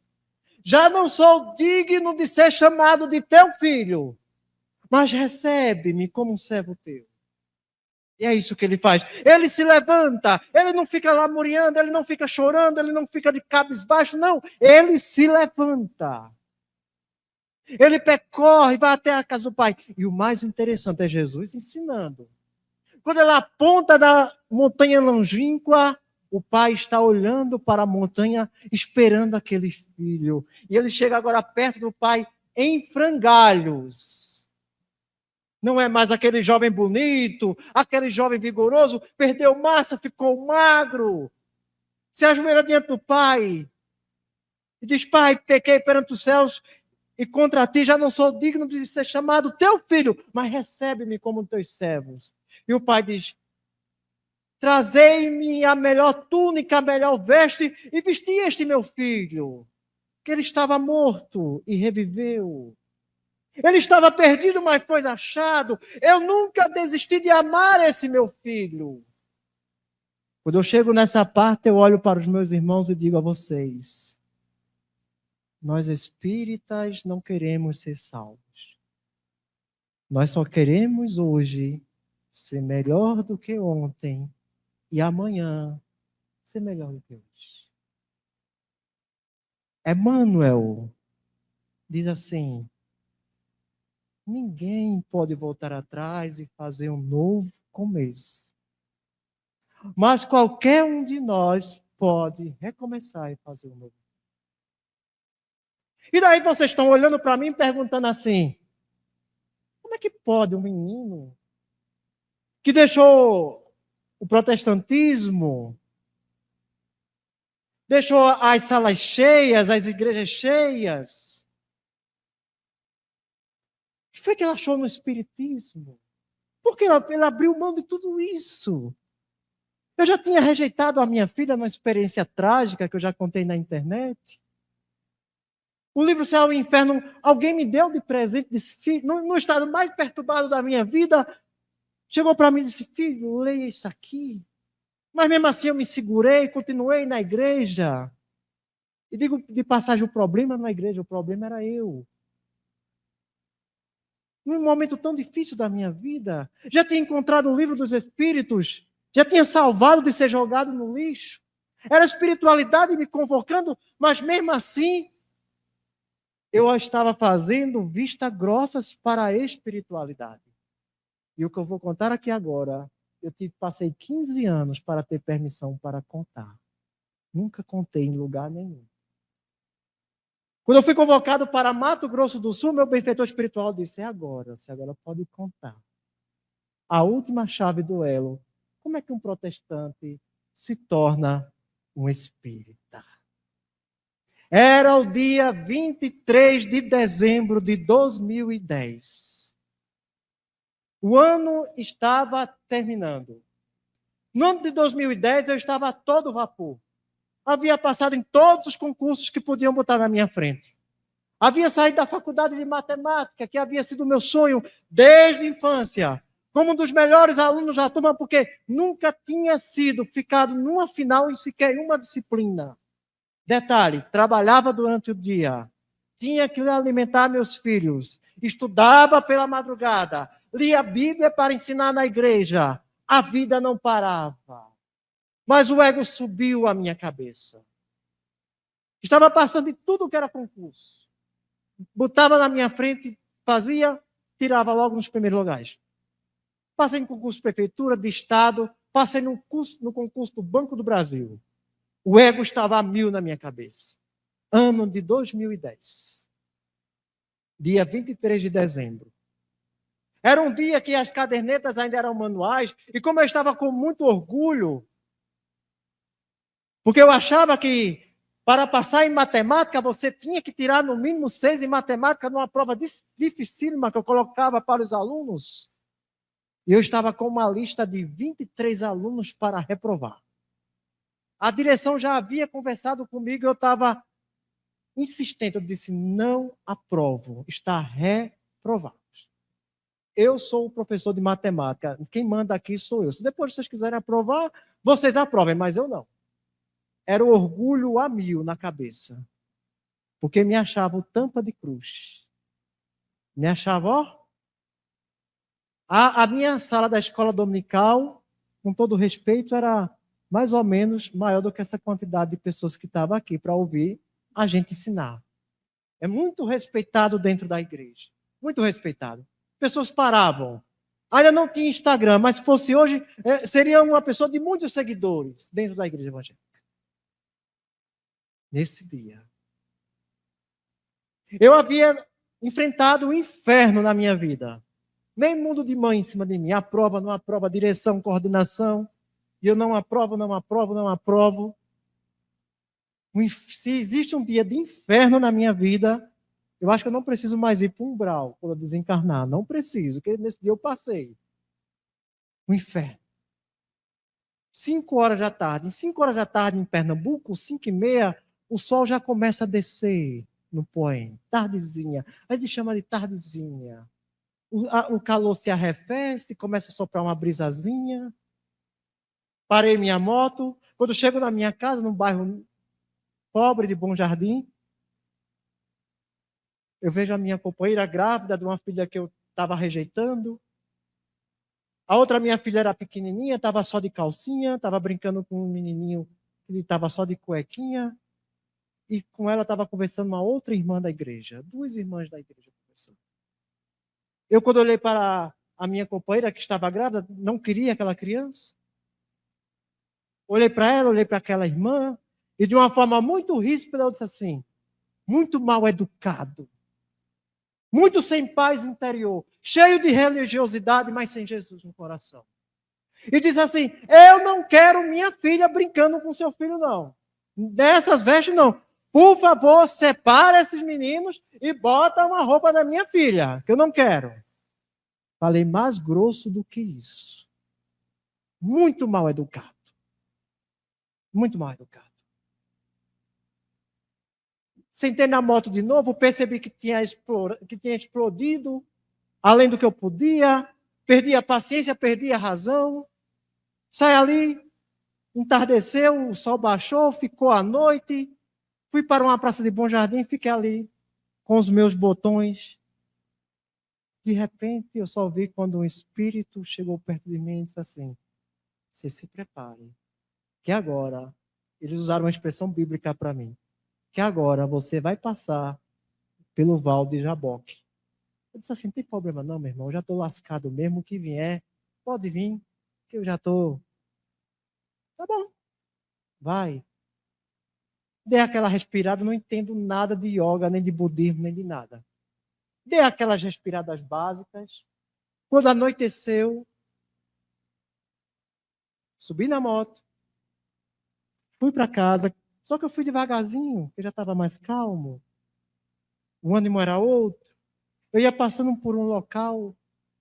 Speaker 5: Já não sou digno de ser chamado de teu filho, mas recebe-me como um servo teu. E é isso que ele faz. Ele se levanta, ele não fica lamuriando, ele não fica chorando, ele não fica de cabisbaixo, não. Ele se levanta. Ele percorre, vai até a casa do Pai. E o mais interessante é Jesus ensinando. Quando ele aponta da montanha longínqua, o Pai está olhando para a montanha, esperando aquele filho. E ele chega agora perto do Pai em frangalhos. Não é mais aquele jovem bonito, aquele jovem vigoroso, perdeu massa, ficou magro. Se ajoelha diante do Pai e diz, Pai, pequei perante os céus e contra ti já não sou digno de ser chamado teu filho, mas recebe-me como teus servos. E o Pai diz, trazei-me a melhor túnica, a melhor veste e vesti este meu filho, que ele estava morto e reviveu. Ele estava perdido, mas foi achado. Eu nunca desisti de amar esse meu filho. Quando eu chego nessa parte, eu olho para os meus irmãos e digo a vocês, nós espíritas não queremos ser salvos. Nós só queremos hoje ser melhor do que ontem e amanhã ser melhor do que hoje. Emmanuel diz assim, ninguém pode voltar atrás e fazer um novo começo. Mas qualquer um de nós pode recomeçar e fazer um novo. E daí vocês estão olhando para mim perguntando assim, como é que pode um menino que deixou o protestantismo, deixou as salas cheias, as igrejas cheias, o que foi que ele achou no espiritismo? Por que ele abriu mão de tudo isso? Eu já tinha rejeitado a minha filha numa experiência trágica que eu já contei na internet. O livro Céu e Inferno, alguém me deu de presente, disse, filho, no estado mais perturbado da minha vida, chegou para mim e disse, filho, leia isso aqui. Mas mesmo assim eu me segurei, continuei na igreja. E digo de passagem, o problema não é a igreja, o problema era eu. Num momento tão difícil da minha vida, já tinha encontrado o livro dos Espíritos, já tinha salvado de ser jogado no lixo. Era a espiritualidade me convocando, mas mesmo assim, eu estava fazendo vista grossas para a espiritualidade. E o que eu vou contar aqui agora, passei 15 anos para ter permissão para contar. Nunca contei em lugar nenhum. Quando eu fui convocado para Mato Grosso do Sul, meu benfeitor espiritual disse, você agora pode contar. A última chave do elo, como é que um protestante se torna um espírita? Era o dia 23 de dezembro de 2010. O ano estava terminando. No ano de 2010, eu estava a todo vapor. Havia passado em todos os concursos que podiam botar na minha frente. Havia saído da faculdade de matemática, que havia sido o meu sonho desde a infância, como um dos melhores alunos da turma, porque nunca tinha ficado numa final em sequer uma disciplina. Detalhe, trabalhava durante o dia, tinha que alimentar meus filhos, estudava pela madrugada, lia a Bíblia para ensinar na igreja. A vida não parava. Mas o ego subiu à minha cabeça. Estava passando de tudo que era concurso. Botava na minha frente, fazia, tirava logo nos primeiros lugares. Passei em concurso de prefeitura, de estado, passei no concurso do Banco do Brasil. O ego estava a 1000 na minha cabeça. Ano de 2010. Dia 23 de dezembro. Era um dia que as cadernetas ainda eram manuais, e como eu estava com muito orgulho, porque eu achava que para passar em matemática, você tinha que tirar no mínimo 6 em matemática numa prova dificílima que eu colocava para os alunos. E eu estava com uma lista de 23 alunos para reprovar. A direção já havia conversado comigo e eu estava insistente. Eu disse, não aprovo, está reprovado. Eu sou o professor de matemática, quem manda aqui sou eu. Se depois vocês quiserem aprovar, vocês aprovem, mas eu não. Era o orgulho a 1000 na cabeça. Porque me achava tampa de cruz. Me achava, ó. A minha sala da escola dominical, com todo respeito, era mais ou menos maior do que essa quantidade de pessoas que estavam aqui para ouvir a gente ensinar. É muito respeitado dentro da igreja. Muito respeitado. Pessoas paravam. Ainda não tinha Instagram, mas se fosse hoje, seria uma pessoa de muitos seguidores dentro da igreja evangélica. Nesse dia. Eu havia enfrentado o inferno na minha vida. Nem mundo de mãe em cima de mim. Aprova, não aprova, direção, coordenação. E eu não aprovo, não aprovo, não aprovo. Se existe um dia de inferno na minha vida, eu acho que eu não preciso mais ir para o umbral quando eu desencarnar. Não preciso, porque nesse dia eu passei. O inferno. 5 horas da tarde. Em 5 horas da tarde em Pernambuco, 5h30, o sol já começa a descer no poema. Tardezinha. A gente chama de tardezinha. O calor se arrefece, começa a soprar uma brisazinha. Parei minha moto. Quando chego na minha casa, num bairro pobre de Bom Jardim, eu vejo a minha companheira grávida de uma filha que eu estava rejeitando. A outra minha filha era pequenininha, estava só de calcinha, estava brincando com um menininho que estava só de cuequinha. E com ela estava conversando uma outra irmã da igreja. 2 irmãs da igreja conversando. Eu, quando olhei para a minha companheira que estava grávida, não queria aquela criança. Olhei para ela, olhei para aquela irmã, e de uma forma muito ríspida eu disse assim, muito mal educado, muito sem paz interior, cheio de religiosidade, mas sem Jesus no coração. E disse assim, eu não quero minha filha brincando com seu filho, não. Nessas vestes, não. Por favor, separa esses meninos e bota uma roupa da minha filha, que eu não quero. Falei mais grosso do que isso. Muito mal educado. Muito mal educado. Sentei na moto de novo, percebi que tinha explodido, além do que eu podia, perdi a paciência, perdi a razão. Saí ali, entardeceu, o sol baixou, ficou a noite, fui para uma praça de Bom Jardim, fiquei ali com os meus botões. De repente, eu só vi quando um espírito chegou perto de mim e disse assim: você se prepare, que agora, eles usaram uma expressão bíblica para mim, que agora você vai passar pelo val de Jaboque. Eu disse assim: não tem problema não, meu irmão, eu já estou lascado mesmo, o que vier, pode vir, que eu já estou... Tá bom, vai. Dei aquela respirada, não entendo nada de yoga, nem de budismo, nem de nada. Dei aquelas respiradas básicas. Quando anoiteceu, subi na moto, fui para casa, só que eu fui devagarzinho, porque já estava mais calmo. O ânimo era outro. Eu ia passando por um local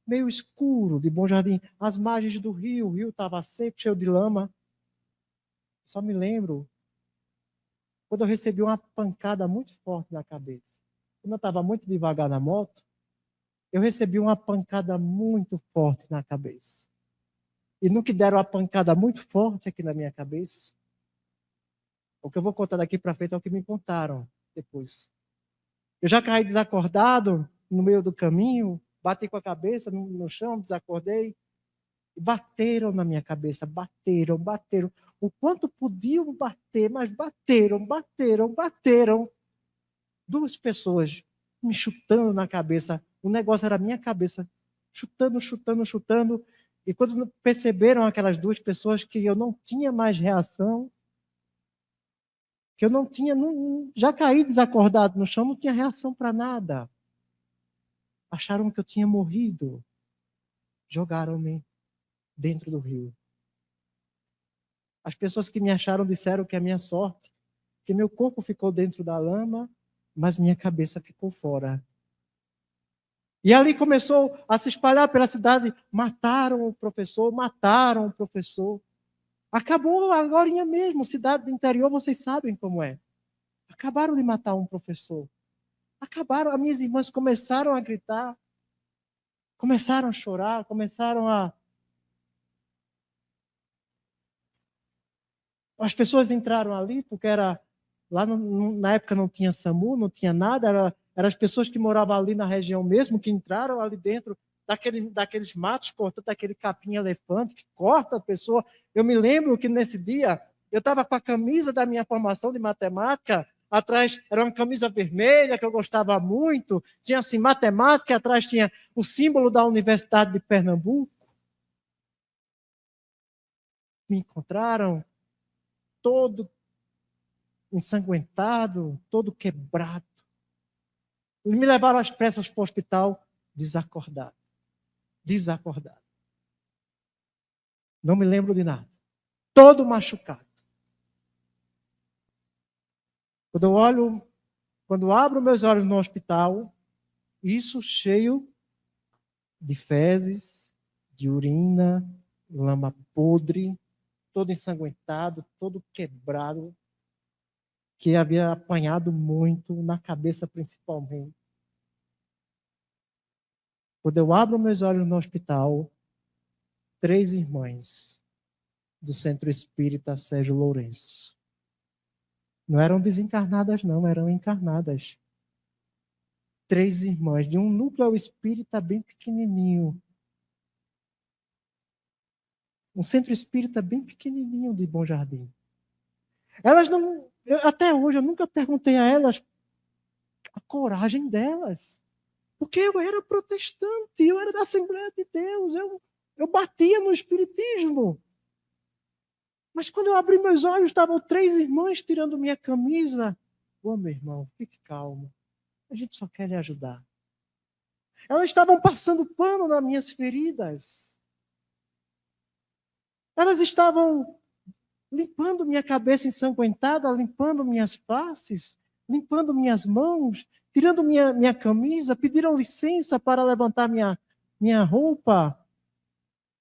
Speaker 5: meio escuro de Bom Jardim, às margens do rio. O rio estava seco, cheio de lama. Só me lembro quando eu recebi uma pancada muito forte na cabeça. Quando eu estava muito devagar na moto, eu recebi uma pancada muito forte na cabeça. E no que deram uma pancada muito forte aqui na minha cabeça, o que eu vou contar daqui para frente é o que me contaram depois. Eu já caí desacordado no meio do caminho, bati com a cabeça no chão, desacordei, e bateram na minha cabeça, bateram. O quanto podiam bater, mas bateram. Duas pessoas me chutando na cabeça. O negócio era a minha cabeça, chutando. E quando perceberam aquelas duas pessoas que eu não tinha mais reação, que eu não tinha, já caí desacordado no chão, não tinha reação para nada. Acharam que eu tinha morrido. Jogaram-me dentro do rio. As pessoas que me acharam disseram que é a minha sorte, que meu corpo ficou dentro da lama, mas minha cabeça ficou fora. E ali começou a se espalhar pela cidade. Mataram o professor. Acabou agora mesmo, cidade do interior, vocês sabem como é. Acabaram de matar um professor. Acabaram, as minhas irmãs começaram a gritar, começaram a chorar, As pessoas entraram ali, porque era... Lá na época não tinha SAMU, não tinha nada, eram as pessoas que moravam ali na região mesmo, que entraram ali dentro daqueles matos, cortando aquele capim-elefante, que corta a pessoa. Eu me lembro que nesse dia, eu estava com a camisa da minha formação de matemática, atrás era uma camisa vermelha, que eu gostava muito, tinha assim, matemática, e atrás tinha o símbolo da Universidade de Pernambuco. Me encontraram todo ensanguentado, todo quebrado. Me levaram às pressas para o hospital, desacordado. Não me lembro de nada. Todo machucado. Quando abro meus olhos no hospital, isso cheio de fezes, de urina, lama podre, todo ensanguentado, todo quebrado, que havia apanhado muito, na cabeça principalmente. Quando eu abro meus olhos no hospital, 3 irmãs do Centro Espírita Sérgio Lourenço. Não eram desencarnadas, não, eram encarnadas. 3 irmãs de um núcleo espírita bem pequenininho. Um centro espírita bem pequenininho de Bom Jardim. Elas não... até hoje eu nunca perguntei a elas a coragem delas. Porque eu era protestante, eu era da Assembleia de Deus, eu batia no espiritismo. Mas quando eu abri meus olhos, estavam 3 irmãs tirando minha camisa. Ô, meu irmão, fique calmo. A gente só quer lhe ajudar. Elas estavam passando pano nas minhas feridas. Elas estavam limpando minha cabeça ensanguentada, limpando minhas faces, limpando minhas mãos, tirando minha camisa, pediram licença para levantar minha roupa,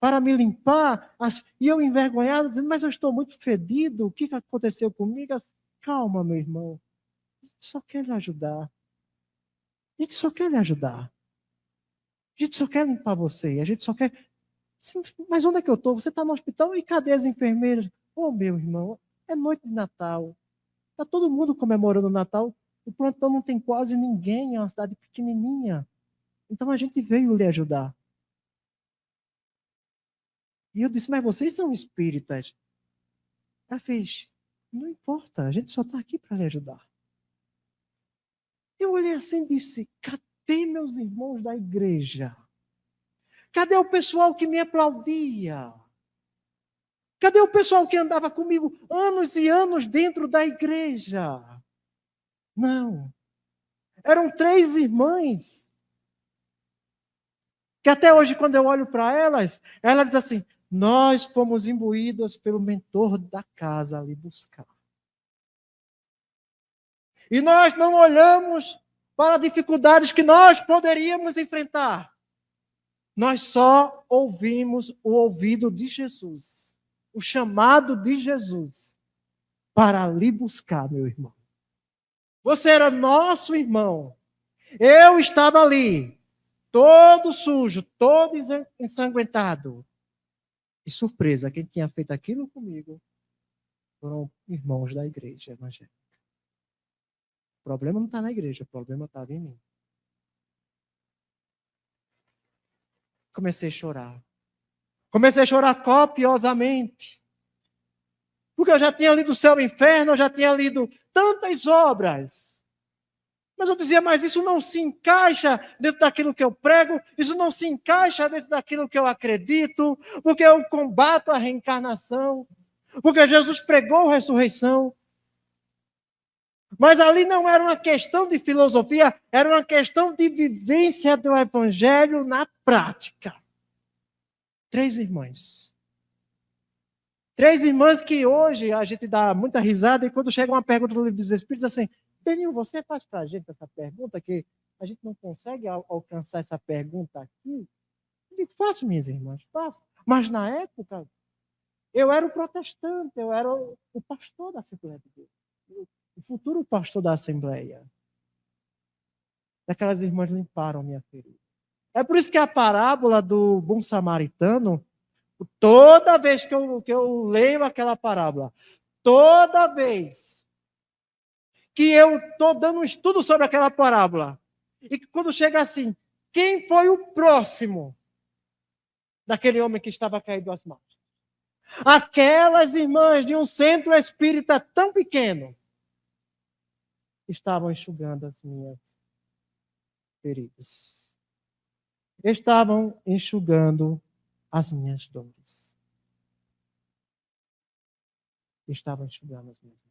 Speaker 5: para me limpar. E eu envergonhado, dizendo, mas eu estou muito fedido, o que aconteceu comigo? Calma, meu irmão. só quer lhe ajudar. A gente só quer lhe ajudar. A gente só quer limpar você. A gente só quer... Sim, mas onde é que eu estou? Você está no hospital e cadê as enfermeiras? Ô, meu irmão, é noite de Natal. Está todo mundo comemorando o Natal. O plantão não tem quase ninguém, é uma cidade pequenininha. Então a gente veio lhe ajudar. E eu disse, mas vocês são espíritas. Ela fez, não importa, a gente só está aqui para lhe ajudar. Eu olhei assim e disse, cadê meus irmãos da igreja? Cadê o pessoal que me aplaudia? Cadê o pessoal que andava comigo anos e anos dentro da igreja? Não. Eram 3 irmãs. Que até hoje, quando eu olho para elas, ela diz assim, nós fomos imbuídos pelo mentor da casa ali buscar. E nós não olhamos para dificuldades que nós poderíamos enfrentar. Nós só ouvimos o ouvido de Jesus, o chamado de Jesus, para ali buscar, meu irmão. Você era nosso irmão. Eu estava ali, todo sujo, todo ensanguentado. E surpresa, quem tinha feito aquilo comigo foram irmãos da igreja evangélica. O problema não está na igreja, o problema estava em mim. Comecei a chorar. Comecei a chorar copiosamente. Porque eu já tinha lido o Céu e o Inferno, eu já tinha lido tantas obras. Mas eu dizia, mas isso não se encaixa dentro daquilo que eu prego, isso não se encaixa dentro daquilo que eu acredito, porque eu combato a reencarnação, porque Jesus pregou a ressurreição. Mas ali não era uma questão de filosofia, era uma questão de vivência do Evangelho na prática. 3 irmãs. 3 irmãs que hoje a gente dá muita risada e quando chega uma pergunta do Livro dos Espíritos, assim, Denil, você faz para a gente essa pergunta que a gente não consegue alcançar essa pergunta aqui? Eu digo, faço, minhas irmãs, faço. Mas na época, eu era o protestante, eu era o pastor da Assembleia de Deus. O futuro pastor da Assembleia. Aquelas irmãs limparam minha ferida. É por isso que a parábola do bom samaritano, toda vez que eu leio aquela parábola, toda vez que eu estou dando um estudo sobre aquela parábola, e que quando chega assim, quem foi o próximo daquele homem que estava caído às mãos? Aquelas irmãs de um centro espírita tão pequeno estavam enxugando as minhas feridas. Estavam enxugando as minhas dores. Estavam enxugando as minhas dores.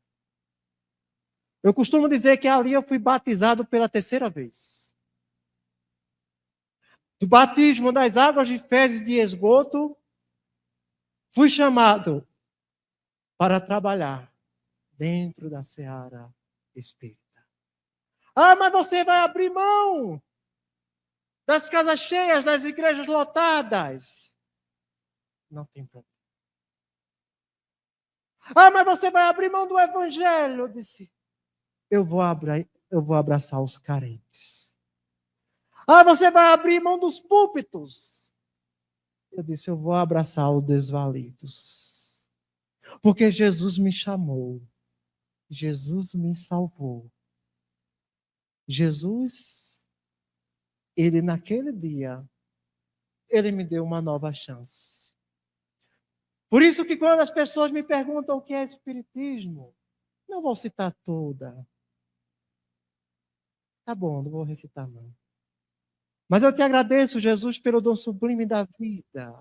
Speaker 5: Eu costumo dizer que ali eu fui batizado pela 3ª vez. Do batismo das águas de fezes de esgoto, fui chamado para trabalhar dentro da seara espírita. Ah, mas você vai abrir mão das casas cheias, das igrejas lotadas. Não tem problema. Ah, mas você vai abrir mão do evangelho. Eu disse, eu vou abraçar os carentes. Ah, você vai abrir mão dos púlpitos. Eu disse, eu vou abraçar os desvalidos. Porque Jesus me chamou. Jesus me salvou. Jesus, ele naquele dia, ele me deu uma nova chance. Por isso que quando as pessoas me perguntam o que é espiritismo, não vou citar toda. Tá bom, não vou recitar não. Mas eu te agradeço, Jesus, pelo dom sublime da vida.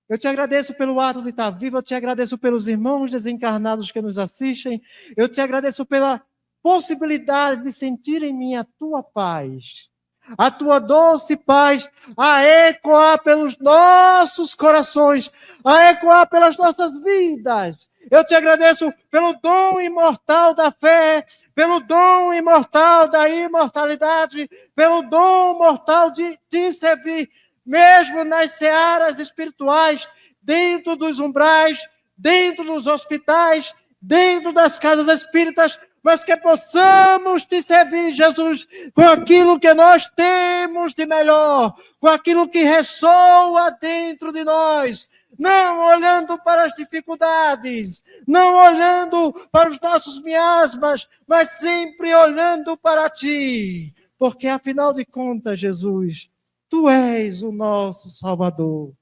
Speaker 5: Eu te agradeço pelo ato de estar vivo, eu te agradeço pelos irmãos desencarnados que nos assistem, eu te agradeço pela possibilidade de sentir em mim a tua paz, a tua doce paz, a ecoar pelos nossos corações, a ecoar pelas nossas vidas. Eu te agradeço pelo dom imortal da fé, pelo dom imortal da imortalidade, pelo dom mortal de te servir, mesmo nas searas espirituais, dentro dos umbrais, dentro dos hospitais, dentro das casas espíritas, mas que possamos te servir, Jesus, com aquilo que nós temos de melhor, com aquilo que ressoa dentro de nós, não olhando para as dificuldades, não olhando para os nossos miasmas, mas sempre olhando para ti, porque afinal de contas, Jesus, tu és o nosso Salvador.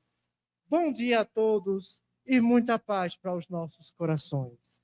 Speaker 5: Bom dia a todos e muita paz para os nossos corações.